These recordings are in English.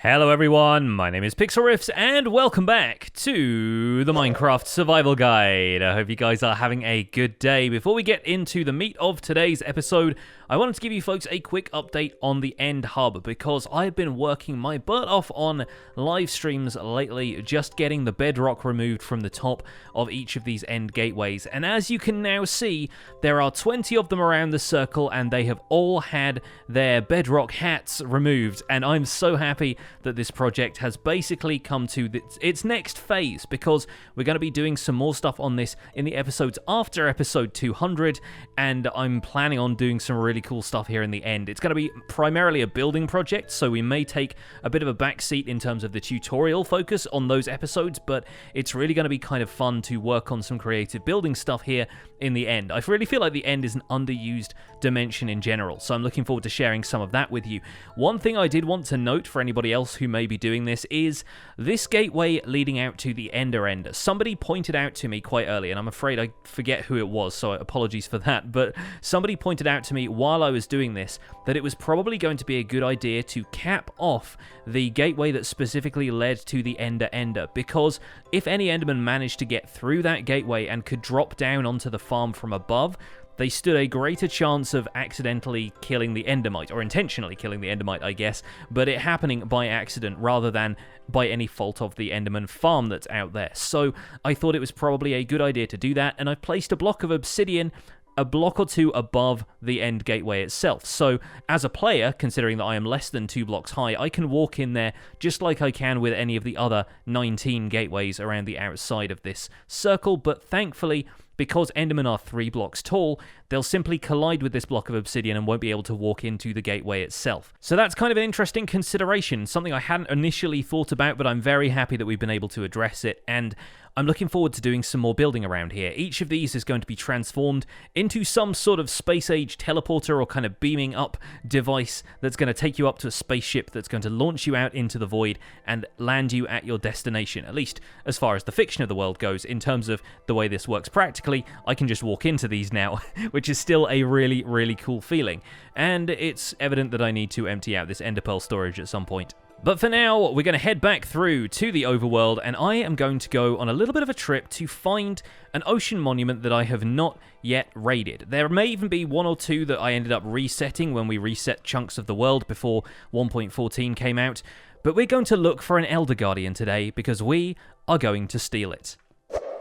Hello everyone, my name is Pixlriffs and welcome back to the Minecraft Survival Guide. I hope you guys are having a good day. Before we get into the meat of today's episode, I wanted to give you folks a quick update on the End Hub because I've been working my butt off on live streams lately, just getting the bedrock removed from the top of each of these end gateways. And as you can now see, there are 20 of them around the circle and they have all had their bedrock hats removed. And I'm so happy that this project has basically come to its next phase because we're going to be doing some more stuff on this in the episodes after episode 200, and I'm planning on doing some really cool stuff here in the end. It's going to be primarily a building project, so we may take a bit of a backseat in terms of the tutorial focus on those episodes, but it's really going to be kind of fun to work on some creative building stuff here in the end. I really feel like the end is an underused dimension in general, so I'm looking forward to sharing some of that with you. One thing I did want to note for anybody else who may be doing this is this gateway leading out to the Ender End. Somebody pointed out to me quite early, and I'm afraid I forget who it was, so apologies for that, but somebody pointed out to me while I was doing this that it was probably going to be a good idea to cap off the gateway that specifically led to the Ender, because if any Enderman managed to get through that gateway and could drop down onto the farm from above, they stood a greater chance of accidentally killing the Endermite, or intentionally killing the Endermite, I guess, but it happening by accident rather than by any fault of the Enderman farm that's out there. So I thought it was probably a good idea to do that, and I placed a block of obsidian a block or two above the end gateway itself. So as a player, considering that I am less than 2 blocks high, I can walk in there just like I can with any of the other 19 gateways around the outside of this circle, but thankfully, because Endermen are 3 blocks tall, they'll simply collide with this block of obsidian and won't be able to walk into the gateway itself. So that's kind of an interesting consideration, something I hadn't initially thought about, but I'm very happy that we've been able to address it, and I'm looking forward to doing some more building around here. Each of these is going to be transformed into some sort of space-age teleporter or kind of beaming up device that's going to take you up to a spaceship that's going to launch you out into the void and land you at your destination, at least as far as the fiction of the world goes. In terms of the way this works practically, I can just walk into these now, which is still a really, really cool feeling. And it's evident that I need to empty out this Ender Pearl storage at some point. But for now, we're going to head back through to the overworld, and I am going to go on a little bit of a trip to find an ocean monument that I have not yet raided. There may even be 1 or 2 that I ended up resetting when we reset chunks of the world before 1.14 came out, but we're going to look for an Elder Guardian today because we are going to steal it.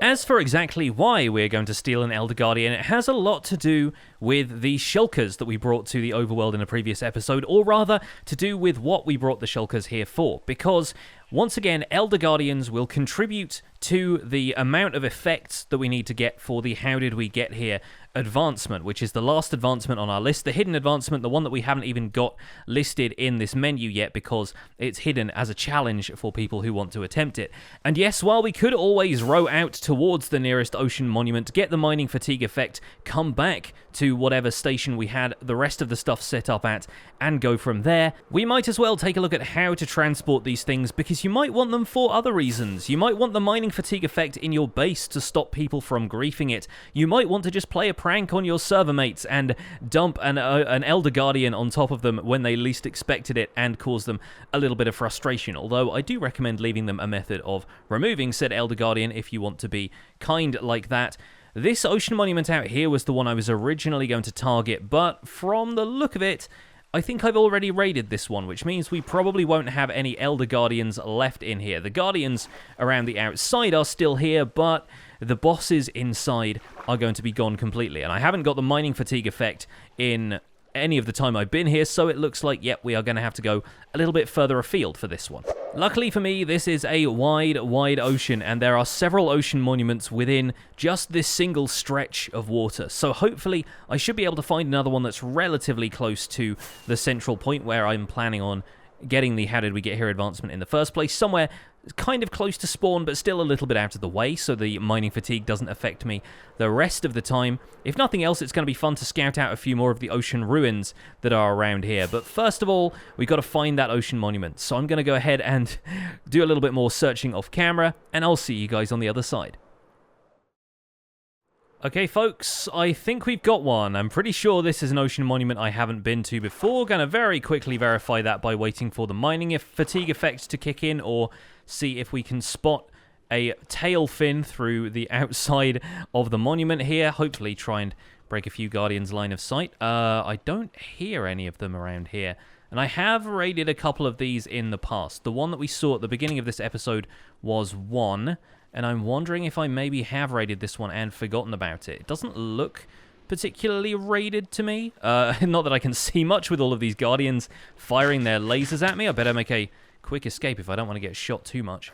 As for exactly why we're going to steal an Elder Guardian, it has a lot to do with the shulkers that we brought to the overworld in a previous episode, or rather, to do with what we brought the shulkers here for, because once again, Elder Guardians will contribute to the amount of effects that we need to get for the How Did We Get Here advancement, which is the last advancement on our list, the hidden advancement, the one that we haven't even got listed in this menu yet because it's hidden as a challenge for people who want to attempt it. And yes, while we could always row out towards the nearest ocean monument, get the mining fatigue effect, come back to whatever station we had the rest of the stuff set up at, and go from there, we might as well take a look at how to transport these things, because you might want them for other reasons. You might want the mining fatigue effect in your base to stop people from griefing it. You might want to just play a prank on your server mates and dump an Elder Guardian on top of them when they least expected it and cause them a little bit of frustration, although I do recommend leaving them a method of removing said Elder Guardian if you want to be kind like that. This ocean monument out here was the one I was originally going to target, but from the look of it, I think I've already raided this one, which means we probably won't have any Elder Guardians left in here. The Guardians around the outside are still here, but the bosses inside are going to be gone completely. And I haven't got the mining fatigue effect in any of the time I've been here, so it looks like, yep, we are going to have to go a little bit further afield for this one. Luckily for me, this is a wide ocean, and there are several ocean monuments within just this single stretch of water. So hopefully, I should be able to find another one that's relatively close to the central point where I'm planning on getting the How Did We Get Here advancement in the first place, somewhere kind of close to spawn, but still a little bit out of the way, so the mining fatigue doesn't affect me the rest of the time. If nothing else, it's going to be fun to scout out a few more of the ocean ruins that are around here. But first of all, we've got to find that ocean monument. So I'm going to go ahead and do a little bit more searching off camera, and I'll see you guys on the other side. Okay, folks, I think we've got one. I'm pretty sure this is an ocean monument I haven't been to before. Gonna very quickly verify that by waiting for the mining fatigue effect to kick in, or see if we can spot a tail fin through the outside of the monument here. Hopefully try and break a few Guardians' line of sight. I don't hear any of them around here. And I have raided a couple of these in the past. The one that we saw at the beginning of this episode was one. And I'm wondering if I maybe have raided this one and forgotten about it. It doesn't look particularly raided to me. Not that I can see much with all of these Guardians firing their lasers at me. I better make a quick escape if I don't want to get shot too much.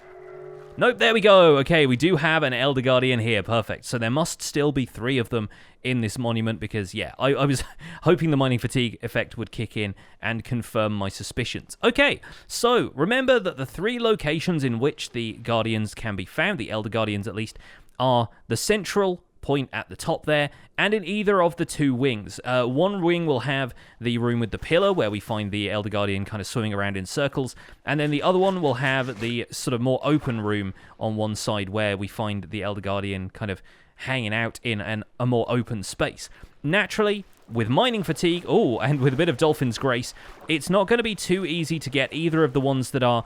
Nope, there we go. Okay, we do have an Elder Guardian here. Perfect. So there must still be 3 of them in this monument because, yeah, I was hoping the mining fatigue effect would kick in and confirm my suspicions. Okay, so remember that the 3 locations in which the Guardians can be found, the Elder Guardians at least, are the central point at the top there, and in either of the 2 wings. One wing will have the room with the pillar, where we find the Elder Guardian kind of swimming around in circles, and then the other one will have the sort of more open room on one side, where we find the Elder Guardian kind of hanging out in a more open space. Naturally, with mining fatigue, and with a bit of Dolphin's Grace, it's not going to be too easy to get either of the ones that are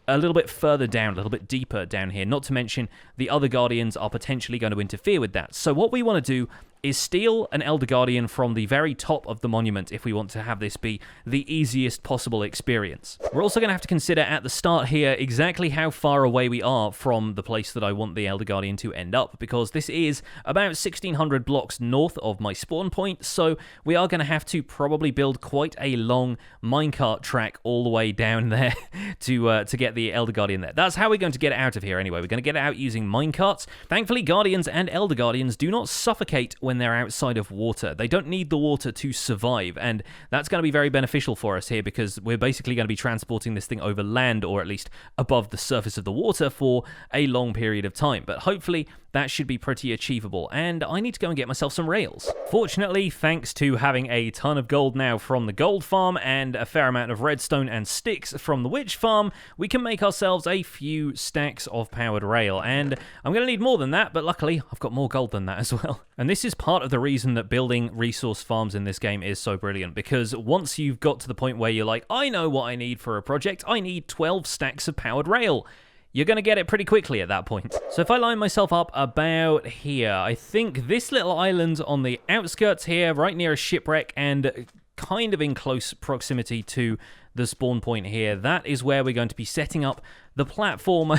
a little bit further down, a little bit deeper down here. Not to mention, the other Guardians are potentially going to interfere with that. So what we want to do is steal an Elder Guardian from the very top of the monument if we want to have this be the easiest possible experience. We're also going to have to consider at the start here exactly how far away we are from the place that I want the Elder Guardian to end up, because this is about 1,600 blocks north of my spawn point, so we are going to have to probably build quite a long minecart track all the way down there to get the Elder Guardian there. That's how we're going to get it out of here anyway. We're going to get it out using minecarts. Thankfully, Guardians and Elder Guardians do not suffocate when they're outside of water. They don't need the water to survive, and that's going to be very beneficial for us here because we're basically going to be transporting this thing over land, or at least above the surface of the water, for a long period of time. But hopefully that should be pretty achievable, and I need to go and get myself some rails. Fortunately, thanks to having a ton of gold now from the gold farm and a fair amount of redstone and sticks from the witch farm, we can make ourselves a few stacks of powered rail, and I'm going to need more than that, but luckily I've got more gold than that as well. And this is part of the reason that building resource farms in this game is so brilliant, because once you've got to the point where you're like, I know what I need for a project, I need 12 stacks of powered rail, you're going to get it pretty quickly at that point. So if I line myself up about here, I think this little island on the outskirts here, right near a shipwreck and kind of in close proximity to the spawn point here, that is where we're going to be setting up the platform,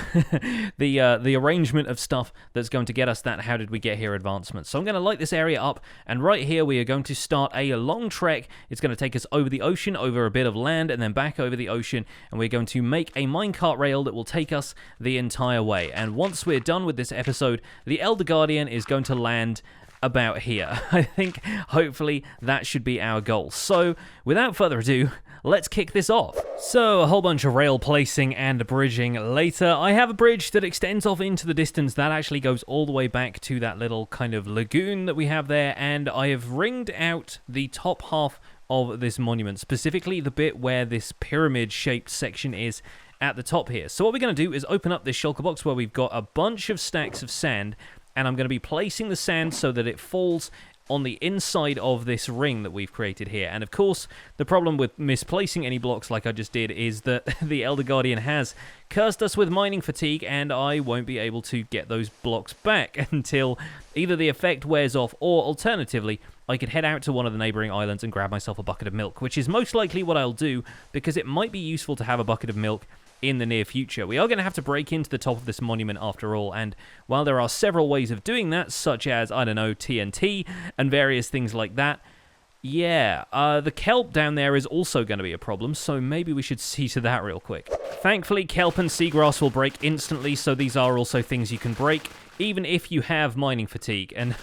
the arrangement of stuff that's going to get us that how did we get here advancement. So I'm going to light this area up, and right here we are going to start a long trek. It's going to take us over the ocean, over a bit of land, and then back over the ocean, and we're going to make a minecart rail that will take us the entire way. And once we're done with this episode, the Elder Guardian is going to land about here. I think hopefully that should be our goal. So without further ado, let's kick this off. So a whole bunch of rail placing and bridging later. I have a bridge that extends off into the distance that actually goes all the way back to that little kind of lagoon that we have there, and I have ringed out the top half of this monument, specifically the bit where this pyramid shaped section is at the top here. So what we're going to do is open up this shulker box where we've got a bunch of stacks of sand, and I'm going to be placing the sand so that it falls on the inside of this ring that we've created here. And of course, the problem with misplacing any blocks like I just did is that the Elder Guardian has cursed us with mining fatigue, and I won't be able to get those blocks back until either the effect wears off, or alternatively, I could head out to one of the neighboring islands and grab myself a bucket of milk, which is most likely what I'll do, because it might be useful to have a bucket of milk in the near future. We are going to have to break into the top of this monument after all, and while there are several ways of doing that, such as, I don't know, TNT and various things like that, yeah, the kelp down there is also going to be a problem, so maybe we should see to that real quick. Thankfully, kelp and seagrass will break instantly, so these are also things you can break, even if you have mining fatigue. And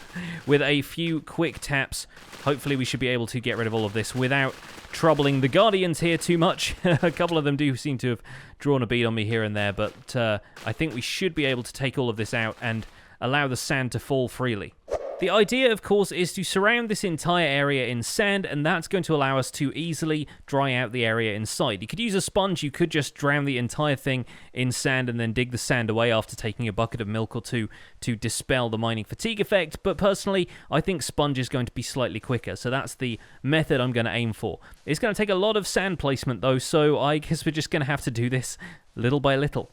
with a few quick taps, hopefully we should be able to get rid of all of this without troubling the Guardians here too much. A couple of them do seem to have drawn a bead on me here and there, but I think we should be able to take all of this out and allow the sand to fall freely. The idea, of course, is to surround this entire area in sand, and that's going to allow us to easily dry out the area inside. You could use a sponge, you could just drown the entire thing in sand and then dig the sand away after taking a bucket of milk or two to dispel the mining fatigue effect, but personally, I think sponge is going to be slightly quicker, so that's the method I'm going to aim for. It's going to take a lot of sand placement, though, so I guess we're just going to have to do this little by little.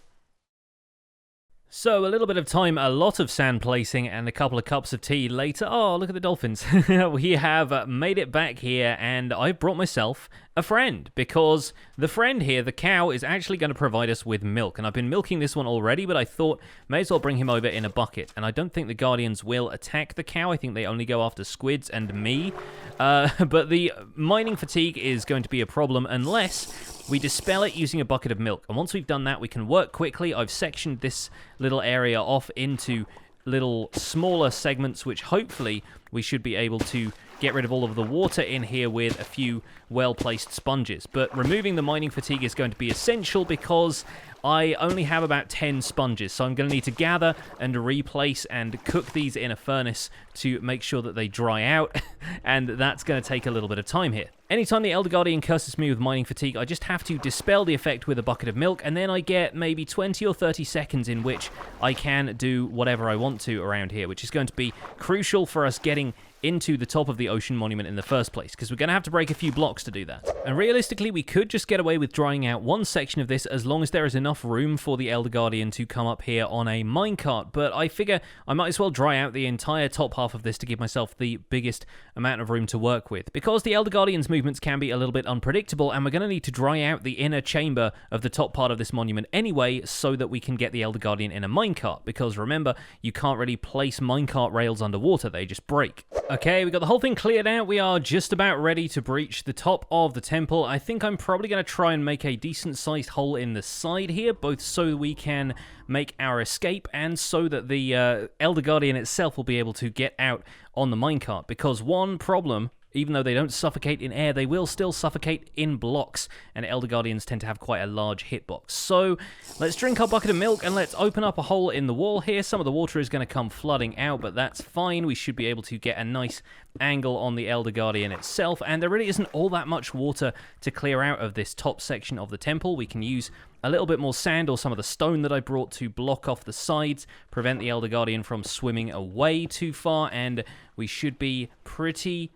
So, a little bit of time, a lot of sand placing, and a couple of cups of tea later. Oh, look at the dolphins. We have made it back here, and I've brought myself a friend, because the friend here, the cow, is actually going to provide us with milk. And I've been milking this one already, but I thought may as well bring him over in a bucket. And I don't think the Guardians will attack the cow. I think they only go after squids and me. But the mining fatigue is going to be a problem unless we dispel it using a bucket of milk. And once we've done that, we can work quickly. I've sectioned this little area off into little smaller segments, which hopefully we should be able to get rid of all of the water in here with a few well-placed sponges. But removing the mining fatigue is going to be essential because I only have about 10 sponges, so I'm going to need to gather and replace and cook these in a furnace to make sure that they dry out, and that's going to take a little bit of time here. Anytime the Elder Guardian curses me with mining fatigue, I just have to dispel the effect with a bucket of milk, and then I get maybe 20 or 30 seconds in which I can do whatever I want to around here, which is going to be crucial for us getting into the top of the ocean monument in the first place, because we're going to have to break a few blocks to do that. And realistically, we could just get away with drying out one section of this as long as there is enough room for the Elder Guardian to come up here on a minecart, but I figure I might as well dry out the entire top half of this to give myself the biggest amount of room to work with. Because the Elder Guardian's movements can be a little bit unpredictable, and we're going to need to dry out the inner chamber of the top part of this monument anyway, so that we can get the Elder Guardian in a minecart, because remember, you can't really place minecart rails underwater, they just break. Okay, we got the whole thing cleared out. We are just about ready to breach the top of the temple. I think I'm probably going to try and make a decent-sized hole in the side here, both so we can make our escape and so that the Elder Guardian itself will be able to get out on the minecart. Because one problem, even though they don't suffocate in air, they will still suffocate in blocks, and Elder Guardians tend to have quite a large hitbox. So, let's drink our bucket of milk, and let's open up a hole in the wall here. Some of the water is going to come flooding out, but that's fine. We should be able to get a nice angle on the Elder Guardian itself, and there really isn't all that much water to clear out of this top section of the temple. We can use a little bit more sand or some of the stone that I brought to block off the sides, prevent the Elder Guardian from swimming away too far, and we should be pretty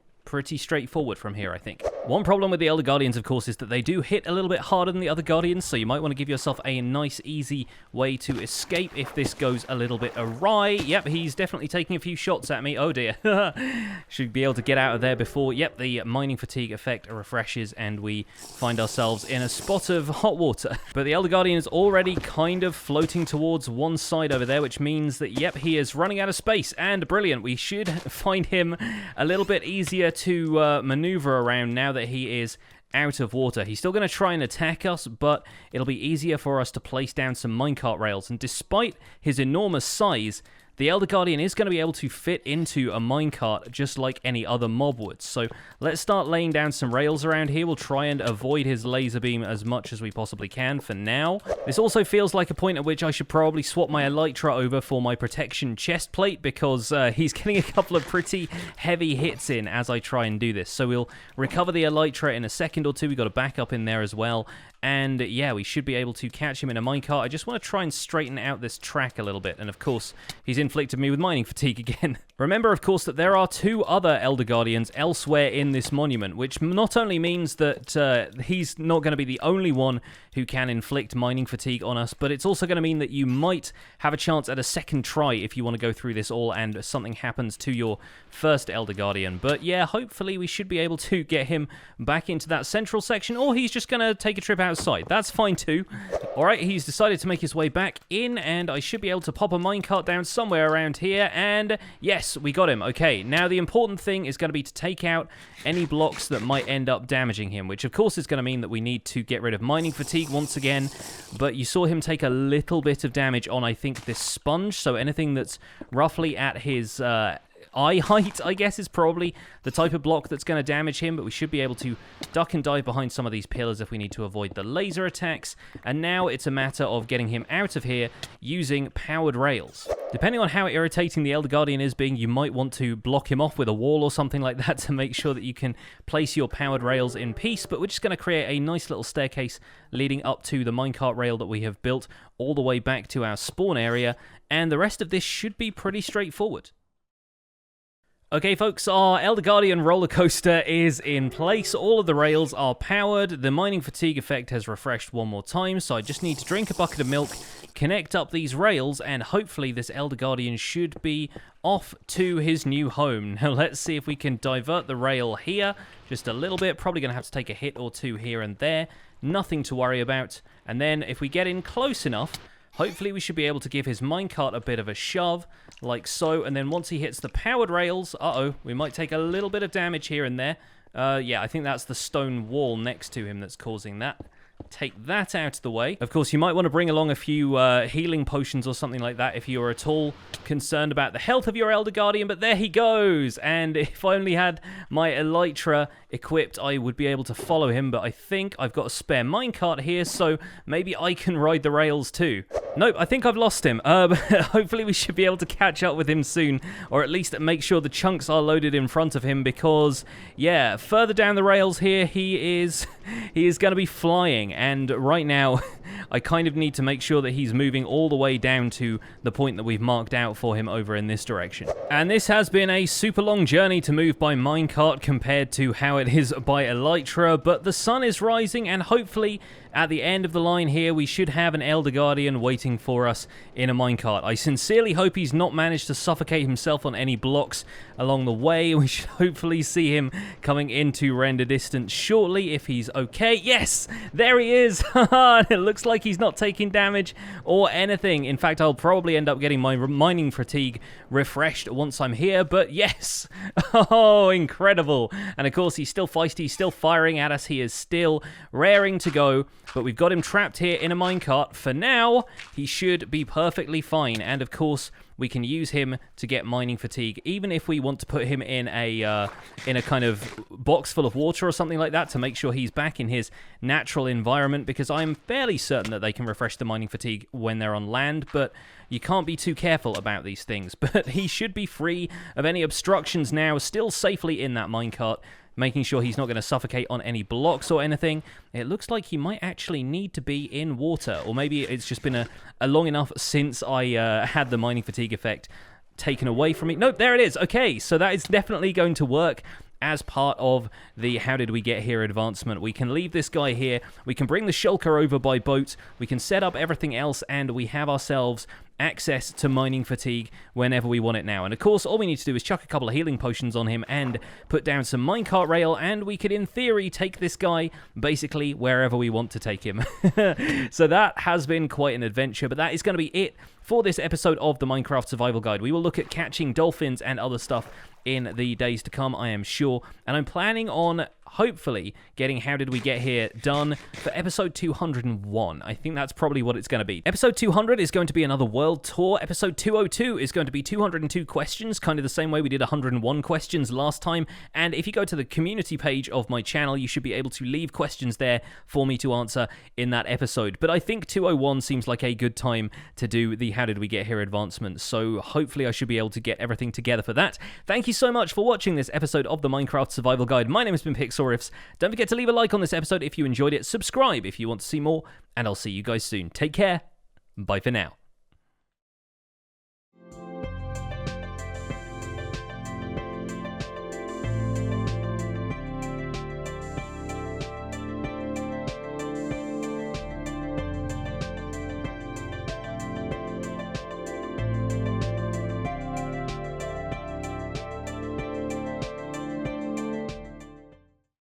straightforward from here, I think. One problem with the Elder Guardians, of course, is that they do hit a little bit harder than the other Guardians, so you might want to give yourself a nice, easy way to escape if this goes a little bit awry. Yep, he's definitely taking a few shots at me. Oh, dear. Should be able to get out of there before, yep, the mining fatigue effect refreshes and we find ourselves in a spot of hot water. But the Elder Guardian is already kind of floating towards one side over there, which means that, yep, he is running out of space, and brilliant. We should find him a little bit easier to maneuver around now that he is out of water. He's still going to try and attack us, but it'll be easier for us to place down some minecart rails. And despite his enormous size, the Elder Guardian is going to be able to fit into a minecart just like any other mob would. So let's start laying down some rails around here. We'll try and avoid his laser beam as much as we possibly can for now. This also feels like a point at which I should probably swap my elytra over for my protection chest plate, because he's getting a couple of pretty heavy hits in as I try and do this. So we'll recover the elytra in a second or two. We've got a backup in there as well. And yeah, we should be able to catch him in a minecart. I just want to try and straighten out this track a little bit. And of course, he's inflicted me with mining fatigue again. Remember, of course, that there are two other Elder Guardians elsewhere in this monument, which not only means that he's not going to be the only one who can inflict mining fatigue on us, but it's also going to mean that you might have a chance at a second try if you want to go through this all and something happens to your first Elder Guardian. But yeah, hopefully we should be able to get him back into that central section, or he's just going to take a trip outside. That's fine too. Alright, he's decided to make his way back in, and I should be able to pop a minecart down somewhere around here, and yes, we got him. Okay, now the important thing is going to be to take out any blocks that might end up damaging him, which of course is going to mean that we need to get rid of mining fatigue once again, but you saw him take a little bit of damage on, I think, this sponge, so anything that's roughly at his eye height, I guess, is probably the type of block that's going to damage him, but we should be able to duck and dive behind some of these pillars if we need to avoid the laser attacks, and now it's a matter of getting him out of here using powered rails. Depending on how irritating the Elder Guardian is being, you might want to block him off with a wall or something like that to make sure that you can place your powered rails in peace, but we're just going to create a nice little staircase leading up to the minecart rail that we have built all the way back to our spawn area, and the rest of this should be pretty straightforward. Okay, folks, our Elder Guardian roller coaster is in place. All of the rails are powered. The mining fatigue effect has refreshed one more time, so I just need to drink a bucket of milk, connect up these rails, and hopefully this Elder Guardian should be off to his new home. Now, let's see if we can divert the rail here just a little bit. Probably going to have to take a hit or two here and there. Nothing to worry about. And then if we get in close enough, hopefully we should be able to give his minecart a bit of a shove, like so, and then once he hits the powered rails, we might take a little bit of damage here and there. Yeah, I think that's the stone wall next to him that's causing that. Take that out of the way. Of course, you might want to bring along a few healing potions or something like that if you're at all concerned about the health of your Elder Guardian, but there he goes! And if I only had my Elytra equipped, I would be able to follow him, but I think I've got a spare minecart here, so maybe I can ride the rails too. Nope, I think I've lost him. Hopefully we should be able to catch up with him soon, or at least make sure the chunks are loaded in front of him, because, yeah, further down the rails here, he is going to be flying, and right now, I kind of need to make sure that he's moving all the way down to the point that we've marked out for him over in this direction. And this has been a super long journey to move by minecart compared to how it is by Elytra, but the sun is rising, and hopefully at the end of the line here, we should have an Elder Guardian waiting for us in a minecart. I sincerely hope he's not managed to suffocate himself on any blocks along the way. We should hopefully see him coming into render distance shortly if he's okay. Yes, there he is. It looks like he's not taking damage or anything. In fact, I'll probably end up getting my mining fatigue refreshed once I'm here, but yes. Oh, incredible. And of course, he's still feisty, still firing at us. He is still raring to go. But we've got him trapped here in a minecart. For now, he should be perfectly fine. And of course, we can use him to get mining fatigue, even if we want to put him in a kind of box full of water or something like that to make sure he's back in his natural environment, because I'm fairly certain that they can refresh the mining fatigue when they're on land, but you can't be too careful about these things. But he should be free of any obstructions now, still safely in that minecart, making sure he's not going to suffocate on any blocks or anything. It looks like he might actually need to be in water, or maybe it's just been a long enough since I had the mining fatigue effect taken away from me. Nope, there it is. Okay, so that is definitely going to work as part of the How Did We Get Here advancement. We can leave this guy here, we can bring the shulker over by boat, we can set up everything else, and we have ourselves access to mining fatigue whenever we want it now. And of course, all we need to do is chuck a couple of healing potions on him and put down some minecart rail, and we could, in theory, take this guy basically wherever we want to take him. So that has been quite an adventure, but that is going to be it for this episode of the Minecraft Survival Guide. We will look at catching dolphins and other stuff in the days to come, I am sure. And I'm planning on hopefully getting How Did We Get Here done for episode 201. I think that's probably what it's going to be. Episode 200 is going to be another world tour. Episode 202 is going to be 202 questions, kind of the same way we did 101 questions last time. And if you go to the community page of my channel, you should be able to leave questions there for me to answer in that episode. But I think 201 seems like a good time to do the How Did We Get Here advancement. So hopefully I should be able to get everything together for that. Thank you so much for watching this episode of the Minecraft Survival Guide. My name has been Pixlriffs. Don't forget to leave a like on this episode if you enjoyed it, subscribe if you want to see more, and I'll see you guys soon. Take care. Bye for now.